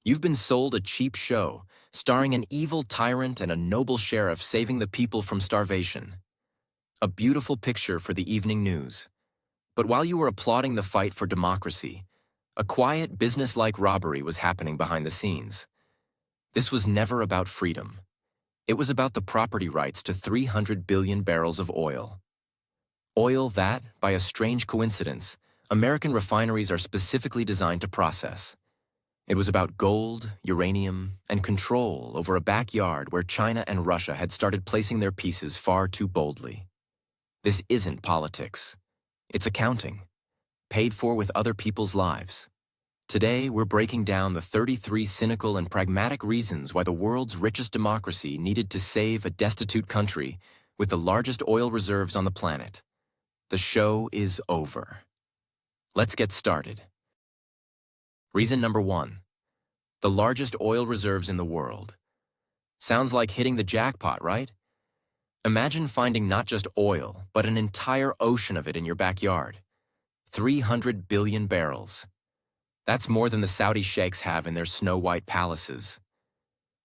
You've been sold a cheap show, starring an evil tyrant and a noble sheriff saving the people from starvation. A beautiful picture for the evening news. But while you were applauding the fight for democracy, a quiet, business-like robbery was happening behind the scenes. This was never about freedom. It was about the property rights to 300 billion barrels of oil. Oil that, by a strange coincidence, American refineries are specifically designed to process. It was about gold, uranium, and control over a backyard where China and Russia had started placing their pieces far too boldly. This isn't politics. It's accounting, paid for with other people's lives. Today, we're breaking down the 33 cynical and pragmatic reasons why the world's richest democracy needed to save a destitute country with the largest oil reserves on the planet. The show is over. Let's get started. Reason number 1. The largest oil reserves in the world. Sounds like hitting the jackpot, right? Imagine finding not just oil, but an entire ocean of it in your backyard. 300 billion barrels. That's more than the Saudi sheikhs have in their snow-white palaces.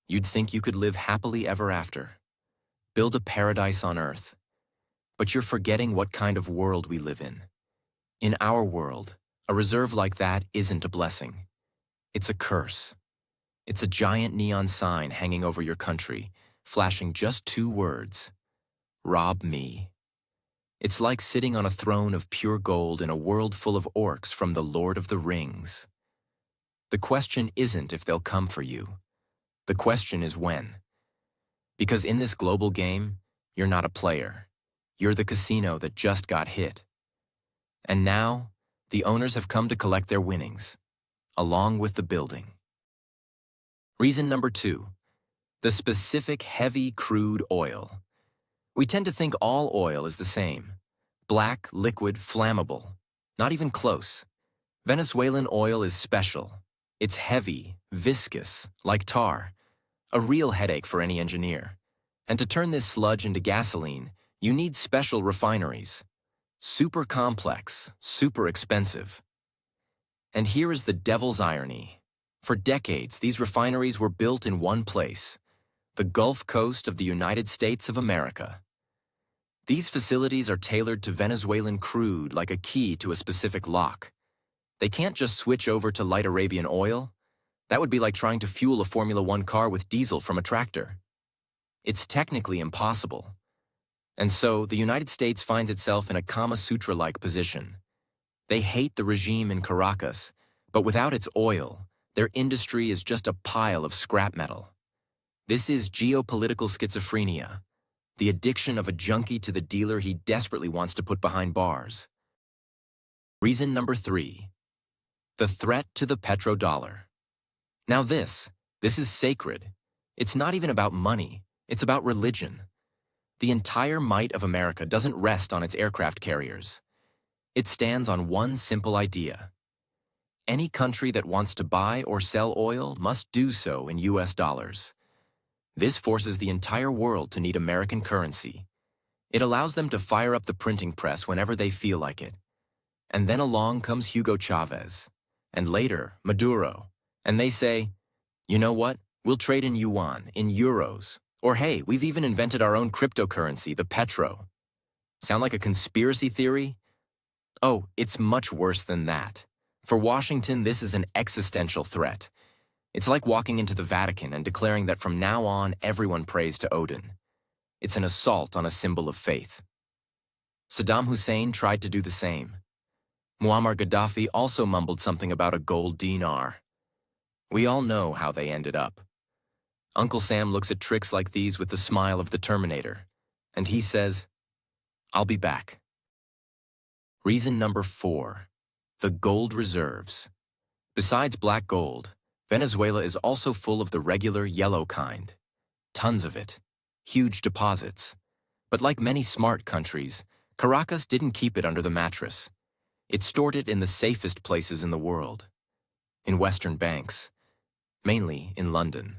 You'd think you could live happily ever after. Build a paradise on earth. But you're forgetting what kind of world we live in. In our world, a reserve like that isn't a blessing. It's a curse. It's a giant neon sign hanging over your country, flashing just 2 words: rob me. It's like sitting on a throne of pure gold in a world full of orcs from the Lord of the Rings. The question isn't if they'll come for you. The question is when. Because in this global game, you're not a player. You're the casino that just got hit. And now, the owners have come to collect their winnings, along with the building. Reason number 2. The specific heavy crude oil. We tend to think all oil is the same. Black, liquid, flammable. Not even close. Venezuelan oil is special. It's heavy, viscous, like tar. A real headache for any engineer. And to turn this sludge into gasoline, you need special refineries. Super complex, super expensive. And here is the devil's irony. For decades, these refineries were built in one place, the Gulf Coast of the United States of America. These facilities are tailored to Venezuelan crude like a key to a specific lock. They can't just switch over to light Arabian oil. That would be like trying to fuel a Formula One car with diesel from a tractor. It's technically impossible. And so, the United States finds itself in a Kama Sutra-like position. They hate the regime in Caracas, but without its oil, their industry is just a pile of scrap metal. This is geopolitical schizophrenia, the addiction of a junkie to the dealer he desperately wants to put behind bars. Reason number 3. The threat to the petrodollar. Now this is sacred. It's not even about money, it's about religion. The entire might of America doesn't rest on its aircraft carriers. It stands on one simple idea. Any country that wants to buy or sell oil must do so in US dollars. This forces the entire world to need American currency. It allows them to fire up the printing press whenever they feel like it. And then along comes Hugo Chavez, and later Maduro, and they say, you know what, we'll trade in yuan, in euros. Or hey, we've even invented our own cryptocurrency, the petro. Sound like a conspiracy theory? Oh, it's much worse than that. For Washington, this is an existential threat. It's like walking into the Vatican and declaring that from now on, everyone prays to Odin. It's an assault on a symbol of faith. Saddam Hussein tried to do the same. Muammar Gaddafi also mumbled something about a gold dinar. We all know how they ended up. Uncle Sam looks at tricks like these with the smile of the Terminator, and he says, I'll be back. Reason number 4. The gold reserves. Besides black gold, Venezuela is also full of the regular yellow kind. Tons of it. Huge deposits. But like many smart countries, Caracas didn't keep it under the mattress. It stored it in the safest places in the world. In Western banks. Mainly in London.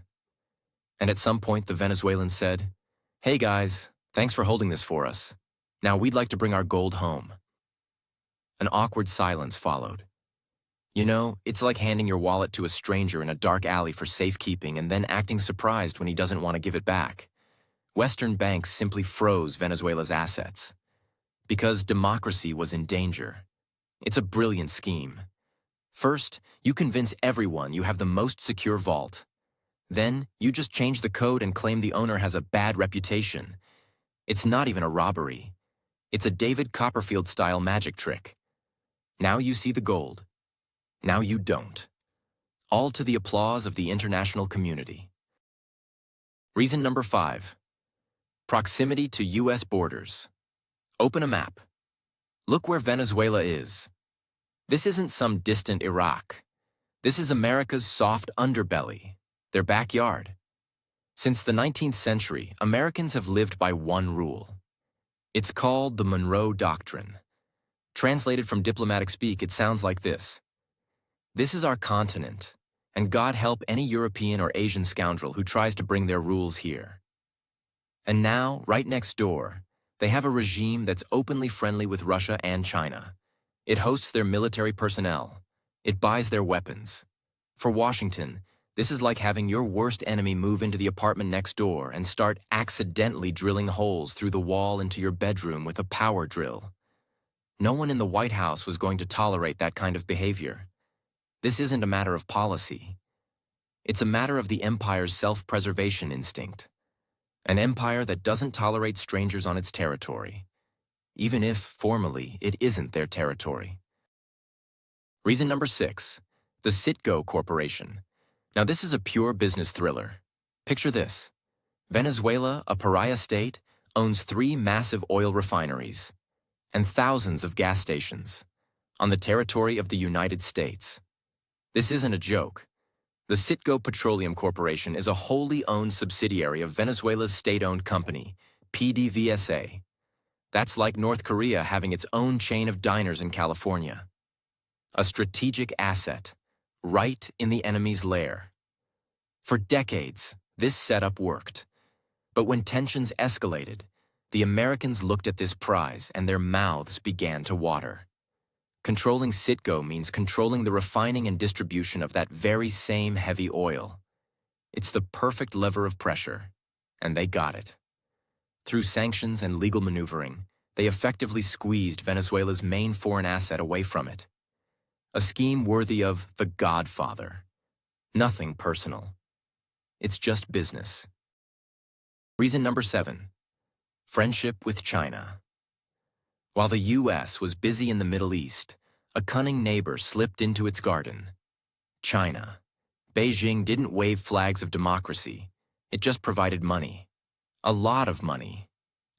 And at some point, the Venezuelans said, hey guys, thanks for holding this for us. Now we'd like to bring our gold home. An awkward silence followed. You know, it's like handing your wallet to a stranger in a dark alley for safekeeping and then acting surprised when he doesn't want to give it back. Western banks simply froze Venezuela's assets because democracy was in danger. It's a brilliant scheme. First, you convince everyone you have the most secure vault. Then, you just change the code and claim the owner has a bad reputation. It's not even a robbery. It's a David Copperfield-style magic trick. Now you see the gold. Now you don't. All to the applause of the international community. Reason number 5. Proximity to U.S. borders. Open a map. Look where Venezuela is. This isn't some distant Iraq. This is America's soft underbelly, their backyard. Since the 19th century, Americans have lived by one rule. It's called the Monroe Doctrine. Translated from diplomatic speak, it sounds like this. This is our continent, and God help any European or Asian scoundrel who tries to bring their rules here. And now, right next door, they have a regime that's openly friendly with Russia and China. It hosts their military personnel. It buys their weapons. For Washington, this is like having your worst enemy move into the apartment next door and start accidentally drilling holes through the wall into your bedroom with a power drill. No one in the White House was going to tolerate that kind of behavior. This isn't a matter of policy. It's a matter of the empire's self-preservation instinct. An empire that doesn't tolerate strangers on its territory, even if, formally, it isn't their territory. Reason number 6. The Citgo Corporation. Now this is a pure business thriller. Picture this. Venezuela, a pariah state, owns 3 massive oil refineries and thousands of gas stations on the territory of the United States. This isn't a joke. The Citgo Petroleum Corporation is a wholly owned subsidiary of Venezuela's state-owned company, PDVSA. That's like North Korea having its own chain of diners in California. A strategic asset, right in the enemy's lair. For decades, this setup worked. But when tensions escalated, the Americans looked at this prize and their mouths began to water. Controlling Citgo means controlling the refining and distribution of that very same heavy oil. It's the perfect lever of pressure, and they got it. Through sanctions and legal maneuvering, they effectively squeezed Venezuela's main foreign asset away from it. A scheme worthy of The Godfather. Nothing personal. It's just business. Reason number 7. Friendship with China. While the U.S. was busy in the Middle East, a cunning neighbor slipped into its garden. China. Beijing didn't wave flags of democracy. It just provided money. A lot of money.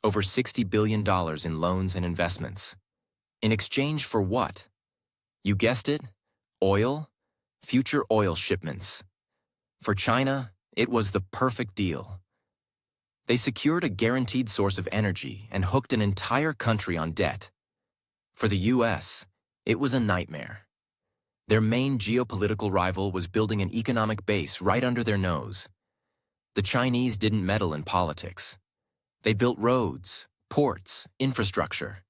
Over $60 billion in loans and investments. In exchange for what? You guessed it, oil, future oil shipments. For China, it was the perfect deal. They secured a guaranteed source of energy and hooked an entire country on debt. For the U.S., it was a nightmare. Their main geopolitical rival was building an economic base right under their nose. The Chinese didn't meddle in politics. They built roads, ports, infrastructure.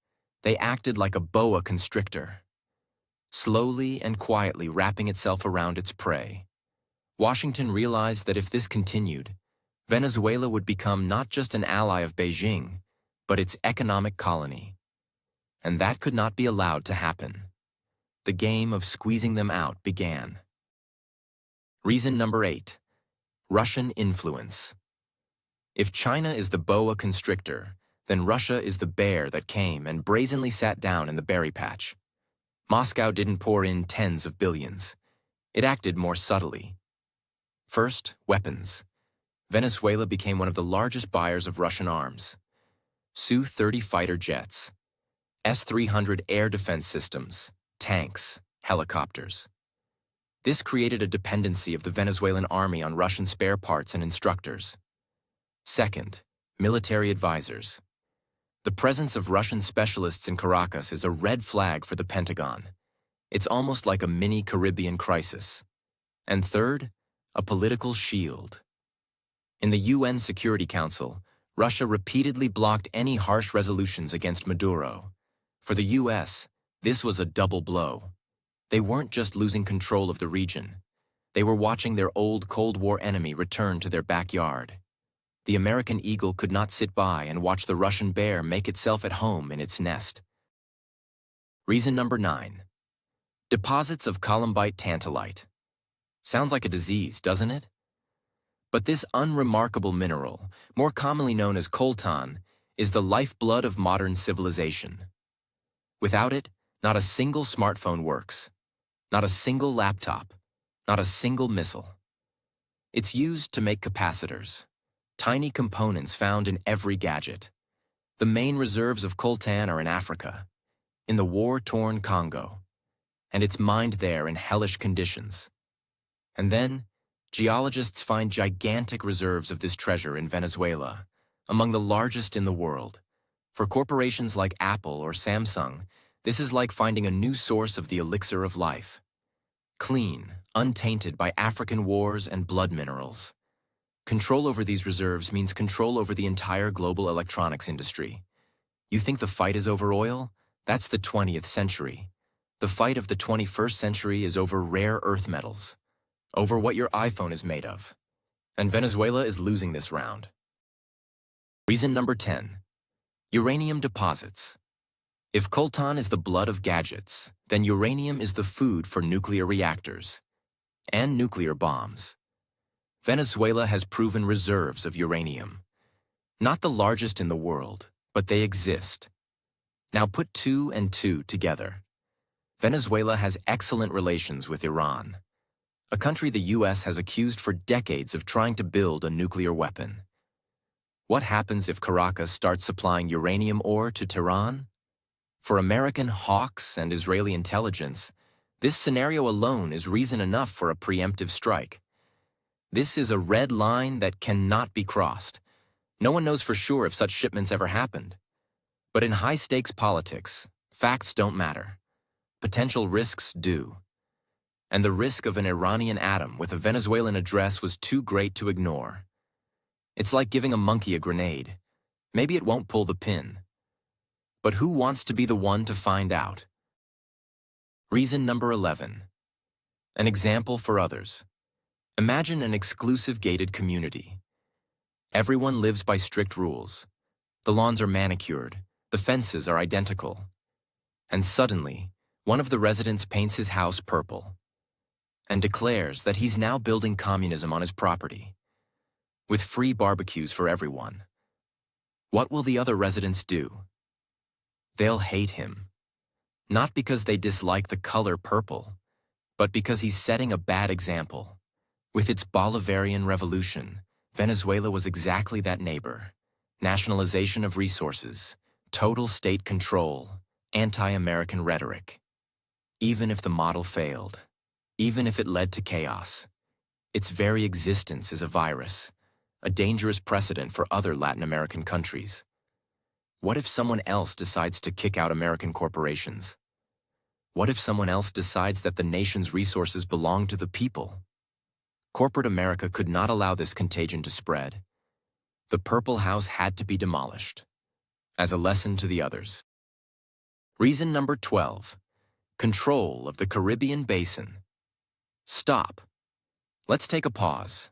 They acted like a boa constrictor, slowly and quietly wrapping itself around its prey. Washington realized that if this continued, Venezuela would become not just an ally of Beijing, but its economic colony. And that could not be allowed to happen. The game of squeezing them out began. Reason number 8. Russian influence. If China is the boa constrictor, then Russia is the bear that came and brazenly sat down in the berry patch. Moscow didn't pour in tens of billions. It acted more subtly. First, weapons. Venezuela became one of the largest buyers of Russian arms. Su-30 fighter jets, S-300 air defense systems, tanks, helicopters. This created a dependency of the Venezuelan army on Russian spare parts and instructors. Second, military advisors. The presence of Russian specialists in Caracas is a red flag for the Pentagon. It's almost like a mini Caribbean crisis. And third, a political shield. In the UN Security Council, Russia repeatedly blocked any harsh resolutions against Maduro. For the US, this was a double blow. They weren't just losing control of the region. They were watching their old Cold War enemy return to their backyard. The American eagle could not sit by and watch the Russian bear make itself at home in its nest. Reason number 9. Deposits of columbite tantalite. Sounds like a disease, doesn't it? But this unremarkable mineral, more commonly known as coltan, is the lifeblood of modern civilization. Without it, not a single smartphone works, not a single laptop, not a single missile. It's used to make capacitors, tiny components found in every gadget. The main reserves of coltan are in Africa, in the war-torn Congo, and it's mined there in hellish conditions. And then, geologists find gigantic reserves of this treasure in Venezuela, among the largest in the world. For corporations like Apple or Samsung, this is like finding a new source of the elixir of life. Clean, untainted by African wars and blood minerals. Control over these reserves means control over the entire global electronics industry. You think the fight is over oil? That's the 20th century. The fight of the 21st century is over rare earth metals, over what your iPhone is made of. And Venezuela is losing this round. Reason number 10. Uranium deposits. If coltan is the blood of gadgets, then uranium is the food for nuclear reactors and nuclear bombs. Venezuela has proven reserves of uranium. Not the largest in the world, but they exist. Now put 2 and 2 together. Venezuela has excellent relations with Iran, a country the US has accused for decades of trying to build a nuclear weapon. What happens if Caracas starts supplying uranium ore to Tehran? For American hawks and Israeli intelligence, this scenario alone is reason enough for a preemptive strike. This is a red line that cannot be crossed. No one knows for sure if such shipments ever happened. But in high-stakes politics, facts don't matter. Potential risks do. And the risk of an Iranian atom with a Venezuelan address was too great to ignore. It's like giving a monkey a grenade. Maybe it won't pull the pin. But who wants to be the one to find out? Reason number 11. An example for others. Imagine an exclusive gated community. Everyone lives by strict rules. The lawns are manicured, the fences are identical. And suddenly, one of the residents paints his house purple and declares that he's now building communism on his property, with free barbecues for everyone. What will the other residents do? They'll hate him. Not because they dislike the color purple, but because he's setting a bad example. With its Bolivarian revolution, Venezuela was exactly that neighbor. Nationalization of resources, total state control, anti-American rhetoric. Even if the model failed, even if it led to chaos, its very existence is a virus, a dangerous precedent for other Latin American countries. What if someone else decides to kick out American corporations? What if someone else decides that the nation's resources belong to the people? Corporate America could not allow this contagion to spread. The Purple House had to be demolished, as a lesson to the others. Reason number 12. Control of the Caribbean Basin. Stop. Let's take a pause.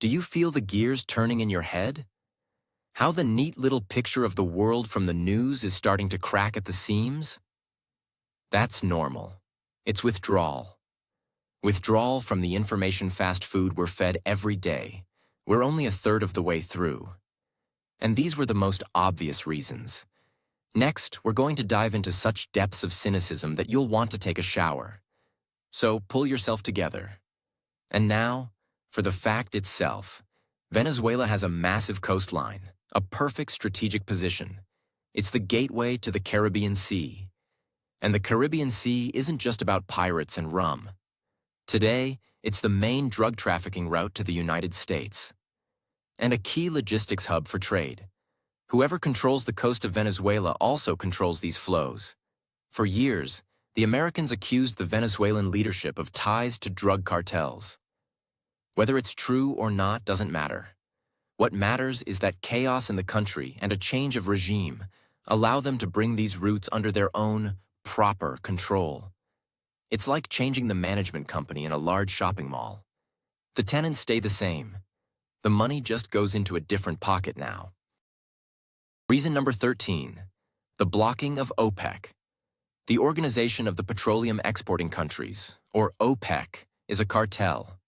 Do you feel the gears turning in your head? How the neat little picture of the world from the news is starting to crack at the seams? That's normal. It's withdrawal. Withdrawal from the information fast food we're fed every day. We're only a third of the way through. And these were the most obvious reasons. Next, we're going to dive into such depths of cynicism that you'll want to take a shower. So pull yourself together. And now, for the fact itself. Venezuela has a massive coastline, a perfect strategic position. It's the gateway to the Caribbean Sea. And the Caribbean Sea isn't just about pirates and rum. Today, it's the main drug trafficking route to the United States. And a key logistics hub for trade. Whoever controls the coast of Venezuela also controls these flows. For years, the Americans accused the Venezuelan leadership of ties to drug cartels. Whether it's true or not doesn't matter. What matters is that chaos in the country and a change of regime allow them to bring these routes under their own proper control. It's like changing the management company in a large shopping mall. The tenants stay the same. The money just goes into a different pocket now. Reason number 13, the blocking of OPEC. The Organization of the Petroleum Exporting Countries, or OPEC, is a cartel,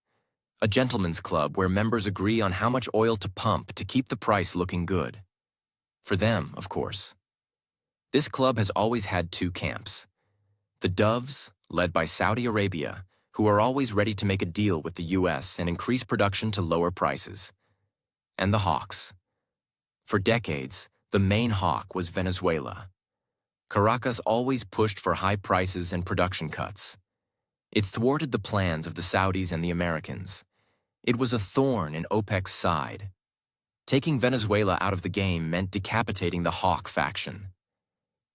a gentleman's club where members agree on how much oil to pump to keep the price looking good. For them, of course. This club has always had two camps. The doves, led by Saudi Arabia, who are always ready to make a deal with the US and increase production to lower prices. And the hawks. For decades, the main hawk was Venezuela. Caracas always pushed for high prices and production cuts. It thwarted the plans of the Saudis and the Americans. It was a thorn in OPEC's side. Taking Venezuela out of the game meant decapitating the hawk faction.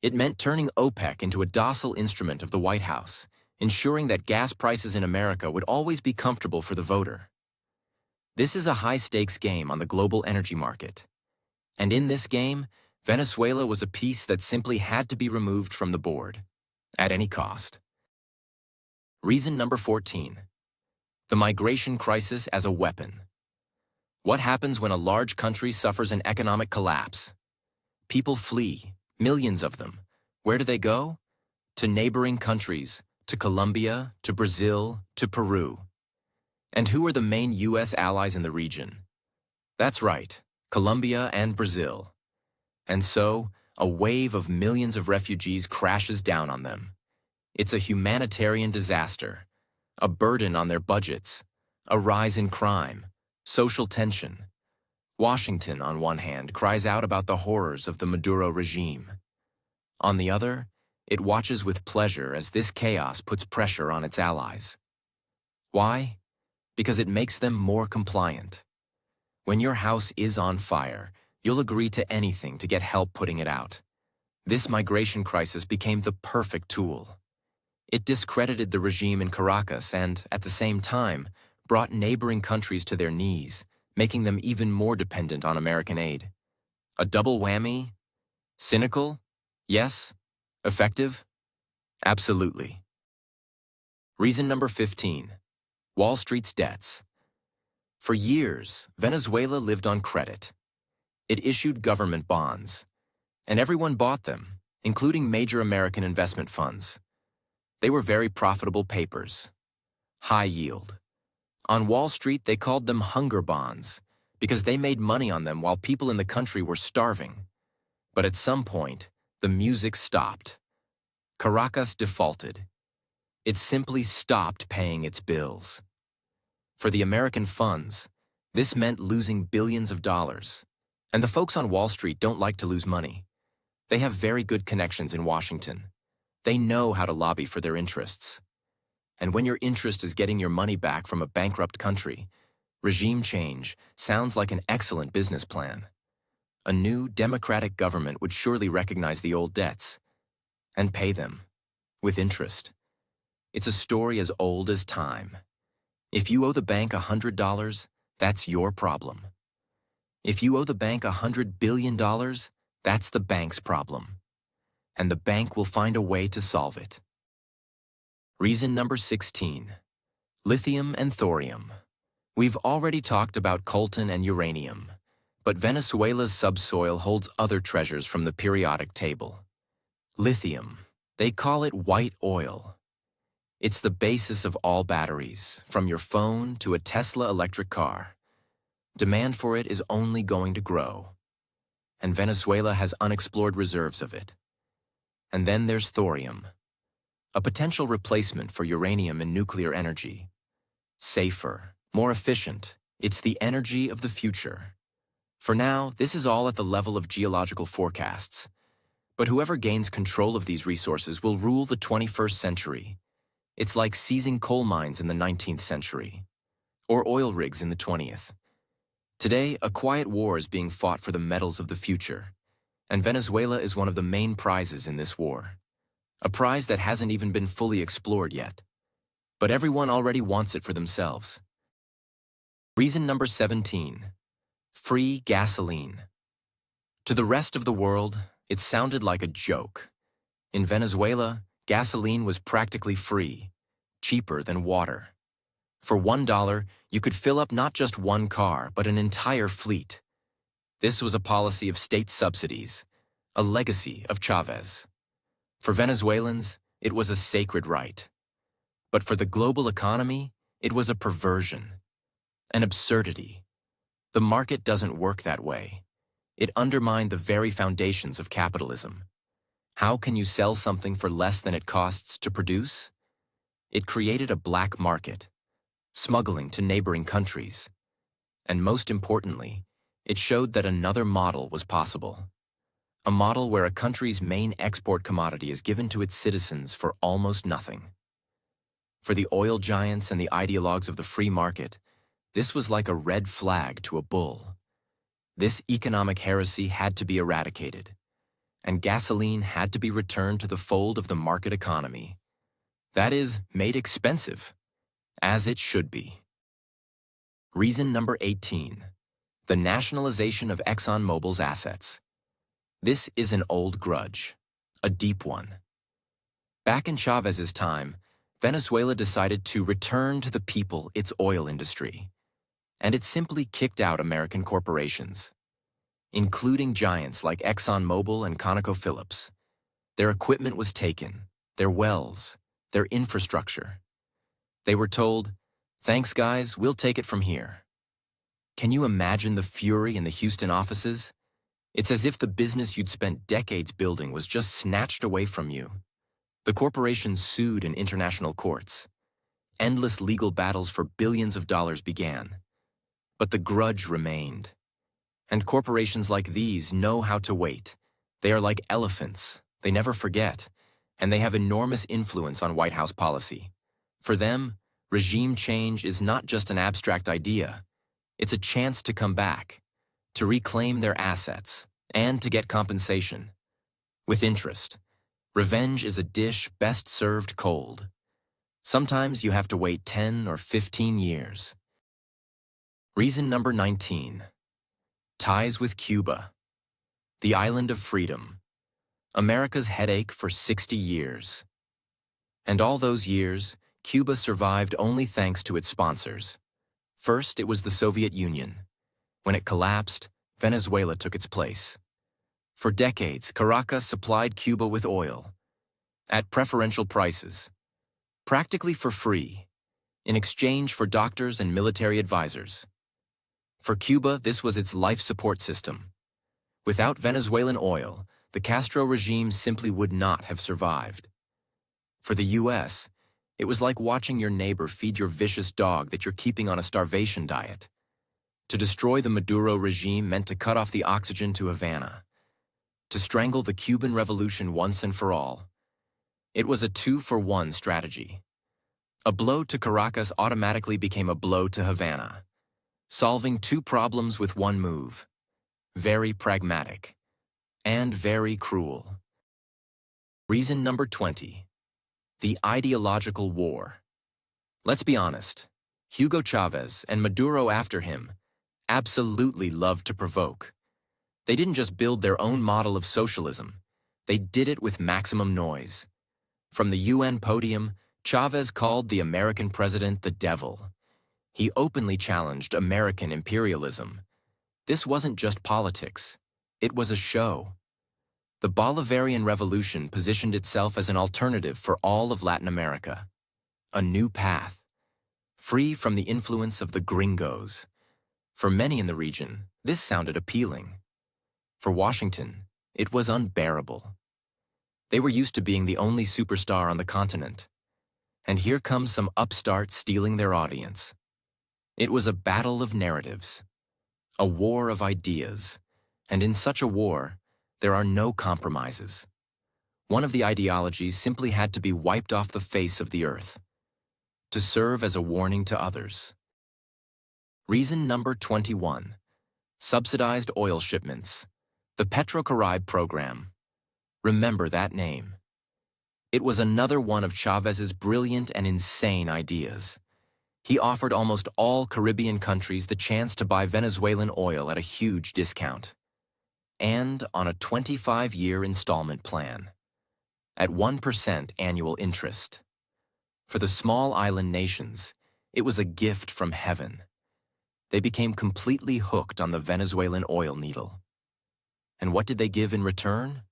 It meant turning OPEC into a docile instrument of the White House, ensuring that gas prices in America would always be comfortable for the voter. This is a high-stakes game on the global energy market. And in this game, Venezuela was a piece that simply had to be removed from the board, at any cost. Reason number 14, the migration crisis as a weapon. What happens when a large country suffers an economic collapse? People flee, millions of them. Where do they go? To neighboring countries, to Colombia, to Brazil, to Peru. And who are the main US allies in the region? That's right, Colombia and Brazil. And so, a wave of millions of refugees crashes down on them. It's a humanitarian disaster, a burden on their budgets, a rise in crime, social tension. Washington, on one hand, cries out about the horrors of the Maduro regime. On the other, it watches with pleasure as this chaos puts pressure on its allies. Why? Because it makes them more compliant. When your house is on fire, you'll agree to anything to get help putting it out. This migration crisis became the perfect tool. It discredited the regime in Caracas and, at the same time, brought neighboring countries to their knees, making them even more dependent on American aid. A double whammy? Cynical? Yes. Effective? Absolutely. Reason number 15, Wall Street's debts. For years, Venezuela lived on credit. It issued government bonds, and everyone bought them, including major American investment funds. They were very profitable papers, high yield. On Wall Street, they called them hunger bonds because they made money on them while people in the country were starving. But at some point, the music stopped. Caracas defaulted. It simply stopped paying its bills. For the American funds, this meant losing billions of dollars. And the folks on Wall Street don't like to lose money. They have very good connections in Washington. They know how to lobby for their interests. And when your interest is getting your money back from a bankrupt country, regime change sounds like an excellent business plan. A new democratic government would surely recognize the old debts and pay them with interest. It's a story as old as time. If you owe the bank $100, that's your problem. If you owe the bank $100 billion, that's the bank's problem. And the bank will find a way to solve it. Reason number 16, lithium and thorium. We've already talked about coltan and uranium, but Venezuela's subsoil holds other treasures from the periodic table. Lithium, they call it white oil. It's the basis of all batteries, from your phone to a Tesla electric car. Demand for it is only going to grow. And Venezuela has unexplored reserves of it. And then there's thorium, a potential replacement for uranium in nuclear energy. Safer, more efficient, it's the energy of the future. For now, this is all at the level of geological forecasts. But whoever gains control of these resources will rule the 21st century. It's like seizing coal mines in the 19th century, or oil rigs in the 20th. Today, a quiet war is being fought for the metals of the future, and Venezuela is one of the main prizes in this war. A prize that hasn't even been fully explored yet. But everyone already wants it for themselves. Reason number 17, free gasoline. To the rest of the world, it sounded like a joke. In Venezuela, gasoline was practically free. cheaper than water. For $1, you could fill up not just one car, but an entire fleet. This was a policy of state subsidies, a legacy of Chavez. For Venezuelans, it was a sacred right. But for the global economy, it was a perversion, an absurdity. The market doesn't work that way. It undermined the very foundations of capitalism. How can you sell something for less than it costs to produce? It created a black market, smuggling to neighboring countries. And most importantly, it showed that another model was possible. A model where a country's main export commodity is given to its citizens for almost nothing. For the oil giants and the ideologues of the free market, this was like a red flag to a bull. This economic heresy had to be eradicated, and gasoline had to be returned to the fold of the market economy. That is, made expensive, as it should be. Reason number 18, the nationalization of ExxonMobil's assets. This is an old grudge, a deep one. Back in Chavez's time, Venezuela decided to return to the people its oil industry, and it simply kicked out American corporations, including giants like ExxonMobil and ConocoPhillips. Their equipment was taken, their wells, their infrastructure. They were told, "Thanks, guys, we'll take it from here." Can you imagine the fury in the Houston offices? It's as if the business you'd spent decades building was just snatched away from you. The corporations sued in international courts. Endless legal battles for billions of dollars began. But the grudge remained. And corporations like these know how to wait. They are like elephants. They never forget. And they have enormous influence on White House policy. For them, regime change is not just an abstract idea. It's a chance to come back, to reclaim their assets, and to get compensation. With interest. Revenge is a dish best served cold. Sometimes you have to wait 10 or 15 years. Reason number 19. Ties with Cuba. The island of freedom. America's headache for 60 years. And all those years, Cuba survived only thanks to its sponsors. First, it was the Soviet Union. When it collapsed, Venezuela took its place. For decades, Caracas supplied Cuba with oil, at preferential prices, practically for free, in exchange for doctors and military advisors. For Cuba, this was its life support system. Without Venezuelan oil, the Castro regime simply would not have survived. For the U.S., it was like watching your neighbor feed your vicious dog that you're keeping on a starvation diet. To destroy the Maduro regime meant to cut off the oxygen to Havana, to strangle the Cuban Revolution once and for all. It was a 2-for-1 strategy. A blow to Caracas automatically became a blow to Havana, solving two problems with one move. Very pragmatic, and very cruel. Reason number 20. The ideological war. Let's be honest, Hugo Chavez and Maduro after him absolutely loved to provoke. They didn't just build their own model of socialism, they did it with maximum noise. From the UN podium, Chavez called the American president the devil. He openly challenged American imperialism. This wasn't just politics, it was a show. The Bolivarian Revolution positioned itself as an alternative for all of Latin America. A new path, free from the influence of the gringos. For many in the region, this sounded appealing. For Washington, it was unbearable. They were used to being the only superstar on the continent. And here comes some upstart stealing their audience. It was a battle of narratives, a war of ideas, and in such a war, there are no compromises. One of the ideologies simply had to be wiped off the face of the earth, to serve as a warning to others. Reason number 21. Subsidized oil shipments. The Petrocaribe program. Remember that name. It was another one of Chavez's brilliant and insane ideas. He offered almost all Caribbean countries the chance to buy Venezuelan oil at a huge discount, and on a 25-year installment plan, at 1% annual interest. For the small island nations, it was a gift from heaven. They became completely hooked on the Venezuelan oil needle. And what did they give in return?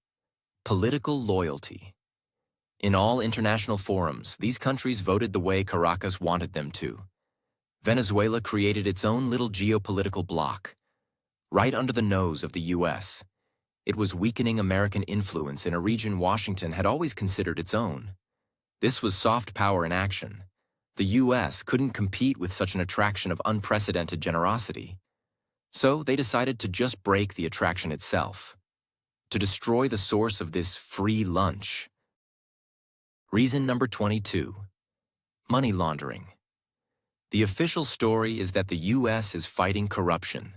Political loyalty. In all international forums, these countries voted the way Caracas wanted them to. Venezuela created its own little geopolitical bloc, right under the nose of the U.S. It was weakening American influence in a region Washington had always considered its own. This was soft power in action. The U.S. couldn't compete with such an attraction of unprecedented generosity. So they decided to just break the attraction itself, to destroy the source of this free lunch. Reason number 22. Money laundering. The official story is that the U.S. is fighting corruption,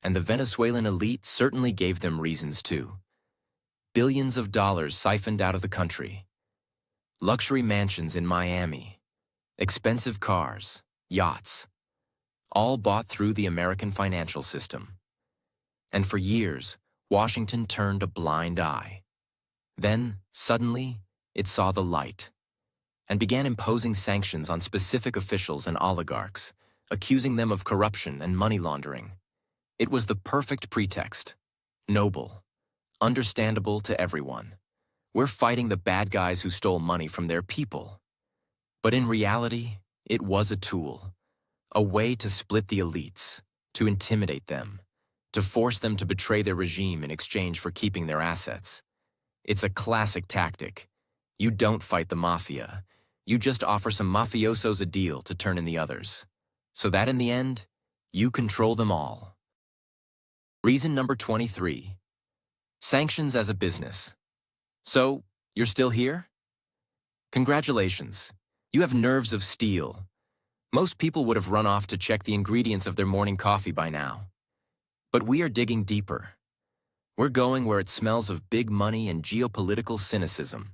and the Venezuelan elite certainly gave them reasons to. Billions of dollars siphoned out of the country. Luxury mansions in Miami. Expensive cars, yachts. All bought through the American financial system. And for years, Washington turned a blind eye. Then, suddenly, it saw the light and began imposing sanctions on specific officials and oligarchs, accusing them of corruption and money laundering. It was the perfect pretext. Noble. Understandable to everyone. We're fighting the bad guys who stole money from their people. But in reality, it was a tool. A way to split the elites, to intimidate them, to force them to betray their regime in exchange for keeping their assets. It's a classic tactic. You don't fight the mafia. You just offer some mafiosos a deal to turn in the others, so that in the end, you control them all. Reason number 23. Sanctions as a business. So, you're still here? Congratulations. You have nerves of steel. Most people would have run off to check the ingredients of their morning coffee by now. But we are digging deeper. We're going where it smells of big money and geopolitical cynicism.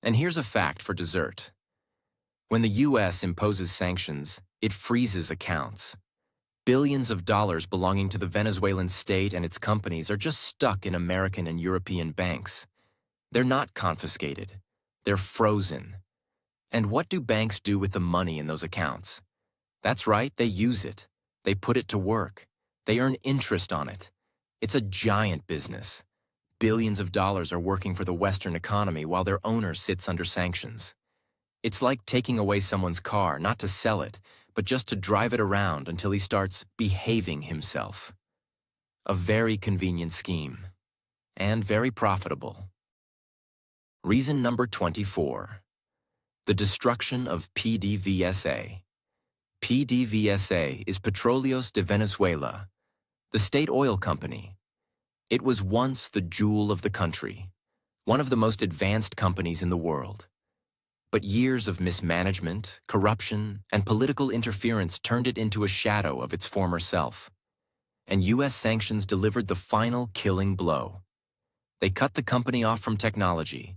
And here's a fact for dessert. When the U.S. imposes sanctions, it freezes accounts. Billions of dollars belonging to the Venezuelan state and its companies are just stuck in American and European banks. They're not confiscated. They're frozen. And what do banks do with the money in those accounts? That's right, they use it. They put it to work. They earn interest on it. It's a giant business. Billions of dollars are working for the Western economy while their owner sits under sanctions. It's like taking away someone's car, not to sell it, but just to drive it around until he starts behaving himself. A very convenient scheme. And very profitable. Reason number 24. The destruction of PDVSA. PDVSA is Petróleos de Venezuela, the state oil company. It was once the jewel of the country, one of the most advanced companies in the world. But years of mismanagement, corruption, and political interference turned it into a shadow of its former self. And U.S. sanctions delivered the final killing blow. They cut the company off from technology,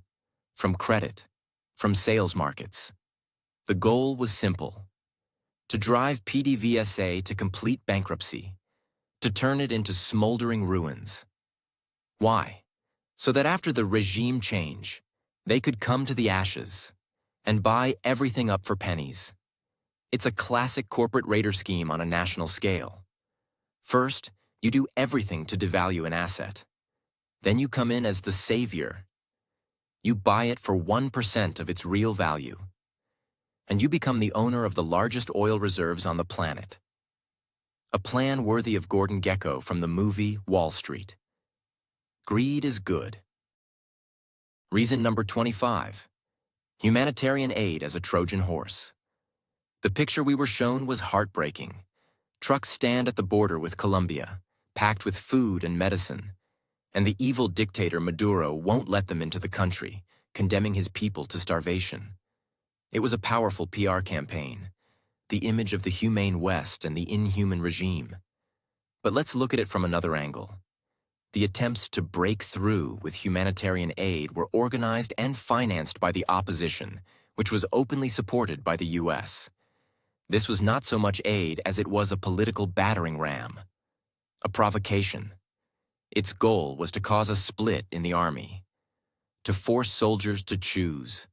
from credit, from sales markets. The goal was simple: to drive PDVSA to complete bankruptcy, to turn it into smoldering ruins. Why? So that after the regime change, they could come to the ashes and buy everything up for pennies. It's a classic corporate raider scheme on a national scale. First, you do everything to devalue an asset. Then you come in as the savior. You buy it for 1% of its real value. And you become the owner of the largest oil reserves on the planet. A plan worthy of Gordon Gekko from the movie Wall Street. Greed is good. Reason number 25. Humanitarian aid as a Trojan horse. The picture we were shown was heartbreaking. Trucks stand at the border with Colombia, packed with food and medicine, and the evil dictator Maduro won't let them into the country, condemning his people to starvation. It was a powerful PR campaign, the image of the humane West and the inhuman regime. But let's look at it from another angle. The attempts to break through with humanitarian aid were organized and financed by the opposition, which was openly supported by the U.S. This was not so much aid as it was a political battering ram, a provocation. Its goal was to cause a split in the army, to force soldiers to choose.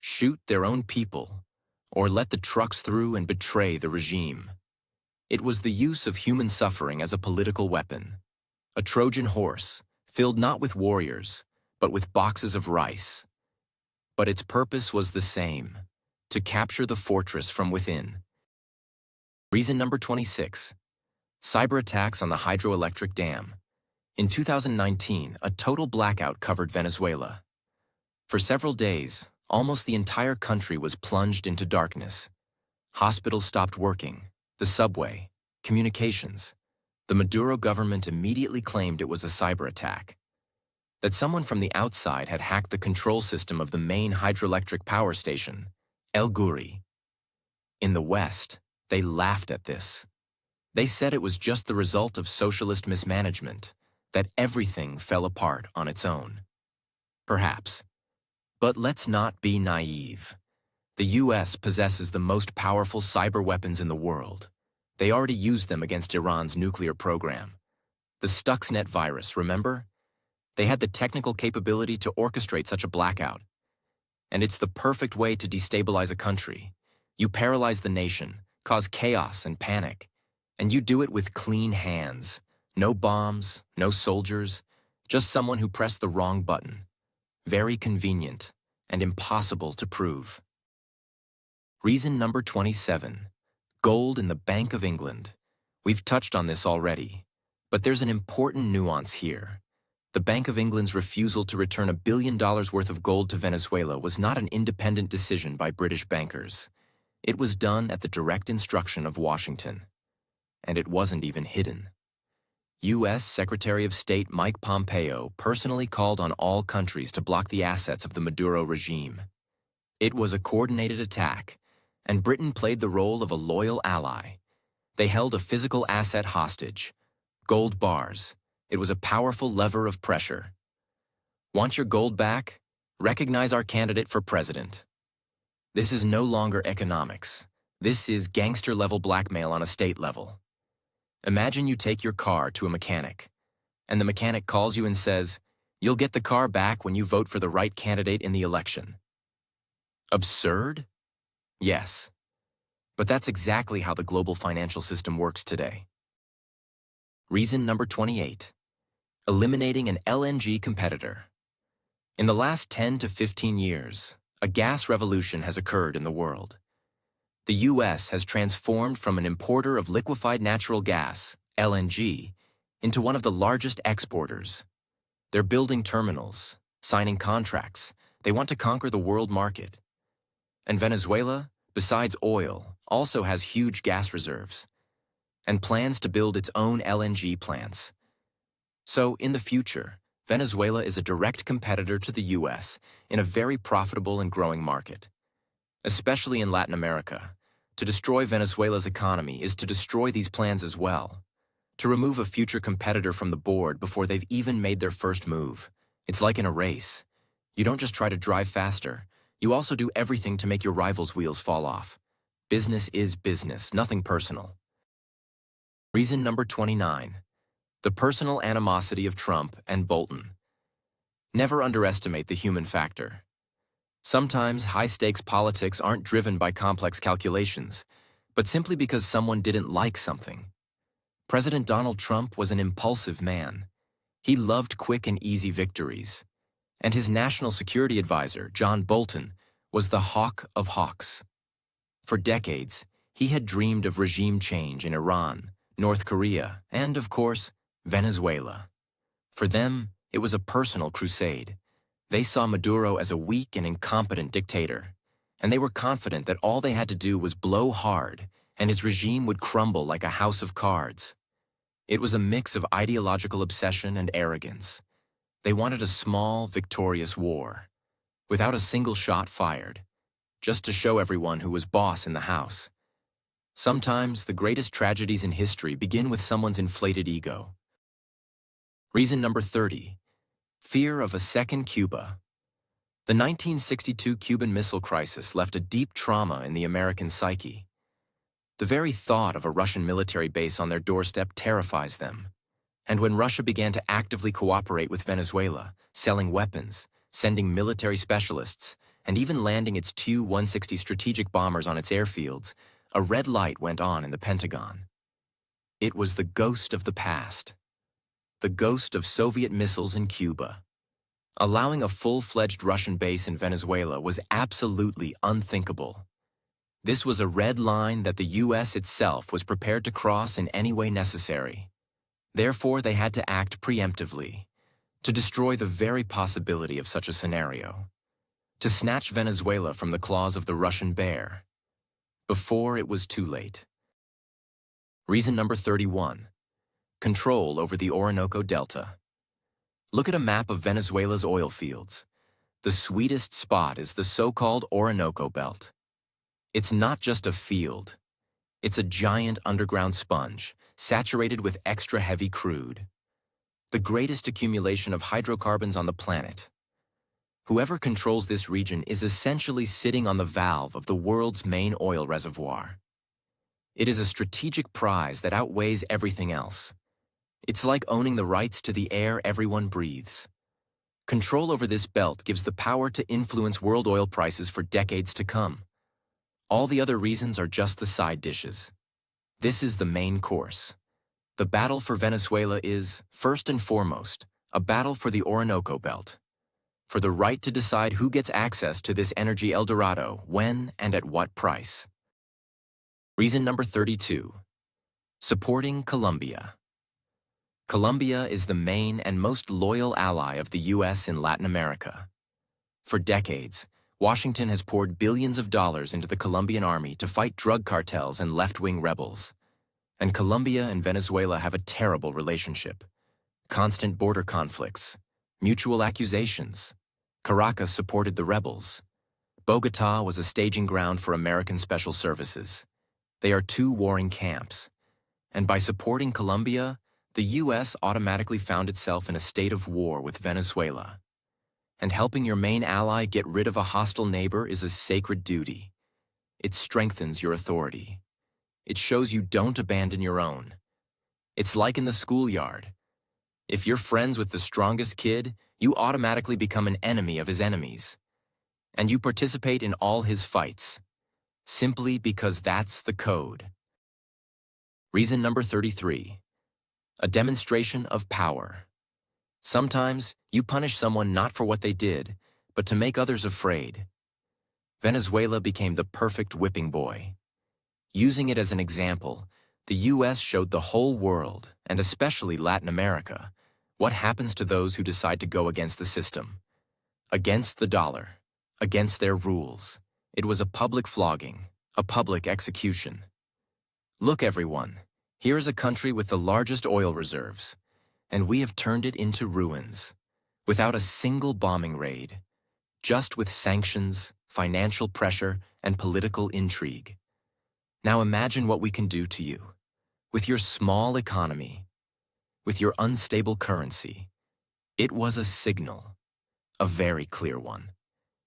shoot their own people, or let the trucks through and betray the regime. It was the use of human suffering as a political weapon, a Trojan horse filled not with warriors, but with boxes of rice. But its purpose was the same, to capture the fortress from within. Reason number 26. Cyberattacks on the hydroelectric dam. In 2019, a total blackout covered Venezuela. For several days, almost the entire country was plunged into darkness. Hospitals stopped working, the subway, communications. The Maduro government immediately claimed it was a cyber attack. That someone from the outside had hacked the control system of the main hydroelectric power station, El Guri. In the West, they laughed at this. They said it was just the result of socialist mismanagement, that everything fell apart on its own. Perhaps. But let's not be naive. The US possesses the most powerful cyber weapons in the world. They already used them against Iran's nuclear program. The Stuxnet virus, remember? They had the technical capability to orchestrate such a blackout. And it's the perfect way to destabilize a country. You paralyze the nation, cause chaos and panic, and you do it with clean hands. No bombs, no soldiers, just someone who pressed the wrong button. Very convenient and impossible to prove. Reason number 27. Gold in the Bank of England. We've touched on this already, but there's an important nuance here. The Bank of England's refusal to return $1 billion worth of gold to Venezuela was not an independent decision by British bankers. It was done at the direct instruction of Washington. And it wasn't even hidden. U.S. Secretary of State Mike Pompeo personally called on all countries to block the assets of the Maduro regime. It was a coordinated attack, and Britain played the role of a loyal ally. They held a physical asset hostage, gold bars. It was a powerful lever of pressure. Want your gold back? Recognize our candidate for president. This is no longer economics. This is gangster-level blackmail on a state level. Imagine you take your car to a mechanic, and the mechanic calls you and says, "You'll get the car back when you vote for the right candidate in the election." Absurd? Yes. But that's exactly how the global financial system works today. Reason number 28. Eliminating an LNG competitor. In the last 10 to 15 years, a gas revolution has occurred in the world. The U.S. has transformed from an importer of liquefied natural gas, LNG, into one of the largest exporters. They're building terminals, signing contracts. They want to conquer the world market. And Venezuela, besides oil, also has huge gas reserves and plans to build its own LNG plants. So, in the future, Venezuela is a direct competitor to the U.S. in a very profitable and growing market, especially in Latin America. To destroy Venezuela's economy is to destroy these plans as well. To remove a future competitor from the board before they've even made their first move. It's like in a race. You don't just try to drive faster. You also do everything to make your rival's wheels fall off. Business is business, nothing personal. Reason number 29. The personal animosity of Trump and Bolton. Never underestimate the human factor. Sometimes high-stakes politics aren't driven by complex calculations, but simply because someone didn't like something. President Donald Trump was an impulsive man. He loved quick and easy victories. And his national security advisor, John Bolton, was the hawk of hawks. For decades, he had dreamed of regime change in Iran, North Korea, and, of course, Venezuela. For them, it was a personal crusade. They saw Maduro as a weak and incompetent dictator, and they were confident that all they had to do was blow hard and his regime would crumble like a house of cards. It was a mix of ideological obsession and arrogance. They wanted a small, victorious war, without a single shot fired, just to show everyone who was boss in the house. Sometimes the greatest tragedies in history begin with someone's inflated ego. Reason number 30. Fear of a second Cuba. The 1962 Cuban Missile Crisis left a deep trauma in the American psyche. The very thought of a Russian military base on their doorstep terrifies them. And when Russia began to actively cooperate with Venezuela, selling weapons, sending military specialists, and even landing its Tu-160 strategic bombers on its airfields, a red light went on in the Pentagon. It was the ghost of the past, the ghost of Soviet missiles in Cuba. Allowing a full-fledged Russian base in Venezuela was absolutely unthinkable. This was a red line that the U.S. itself was prepared to cross in any way necessary. Therefore, they had to act preemptively, to destroy the very possibility of such a scenario, to snatch Venezuela from the claws of the Russian bear, before it was too late. Reason number 31. Control over the Orinoco Delta. Look at a map of Venezuela's oil fields. The sweetest spot is the so-called Orinoco Belt. It's not just a field. It's a giant underground sponge, saturated with extra heavy crude. The greatest accumulation of hydrocarbons on the planet. Whoever controls this region is essentially sitting on the valve of the world's main oil reservoir. It is a strategic prize that outweighs everything else. It's like owning the rights to the air everyone breathes. Control over this belt gives the power to influence world oil prices for decades to come. All the other reasons are just the side dishes. This is the main course. The battle for Venezuela is, first and foremost, a battle for the Orinoco Belt, for the right to decide who gets access to this energy El Dorado, when, and at what price. Reason number 32. Supporting Colombia. Colombia is the main and most loyal ally of the U.S. in Latin America. For decades, Washington has poured billions of dollars into the Colombian army to fight drug cartels and left-wing rebels. And Colombia and Venezuela have a terrible relationship. Constant border conflicts, mutual accusations. Caracas supported the rebels. Bogotá was a staging ground for American special services. They are two warring camps. And by supporting Colombia, the U.S. automatically found itself in a state of war with Venezuela. And helping your main ally get rid of a hostile neighbor is a sacred duty. It strengthens your authority. It shows you don't abandon your own. It's like in the schoolyard. If you're friends with the strongest kid, you automatically become an enemy of his enemies. And you participate in all his fights, simply because that's the code. Reason number 33. A demonstration of power. Sometimes, you punish someone not for what they did, but to make others afraid. Venezuela became the perfect whipping boy. Using it as an example, the U.S. showed the whole world, and especially Latin America, what happens to those who decide to go against the system. Against the dollar, against their rules. It was a public flogging, a public execution. Look, everyone. Here is a country with the largest oil reserves, and we have turned it into ruins, without a single bombing raid, just with sanctions, financial pressure, and political intrigue. Now imagine what we can do to you, with your small economy, with your unstable currency. It was a signal, a very clear one,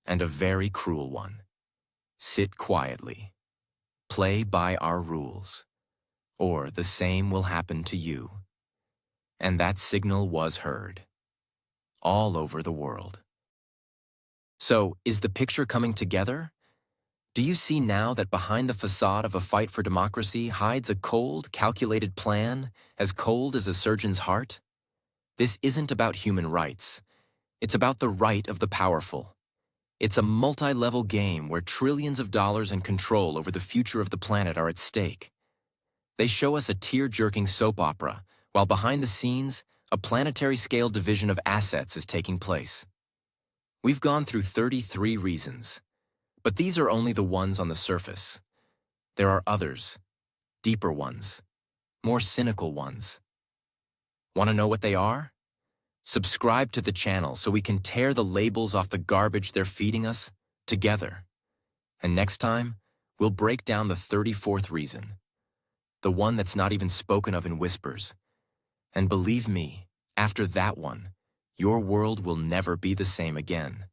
and a very cruel one. Sit quietly. Play by our rules. Or the same will happen to you. And that signal was heard. All over the world. So, is the picture coming together? Do you see now that behind the facade of a fight for democracy hides a cold, calculated plan, as cold as a surgeon's heart? This isn't about human rights. It's about the right of the powerful. It's a multi-level game where trillions of dollars and control over the future of the planet are at stake. They show us a tear-jerking soap opera, while behind the scenes, a planetary-scale division of assets is taking place. We've gone through 33 reasons, but these are only the ones on the surface. There are others, deeper ones, more cynical ones. Want to know what they are? Subscribe to the channel so we can tear the labels off the garbage they're feeding us together. And next time, we'll break down the 34th reason. The one that's not even spoken of in whispers. And believe me, after that one, your world will never be the same again.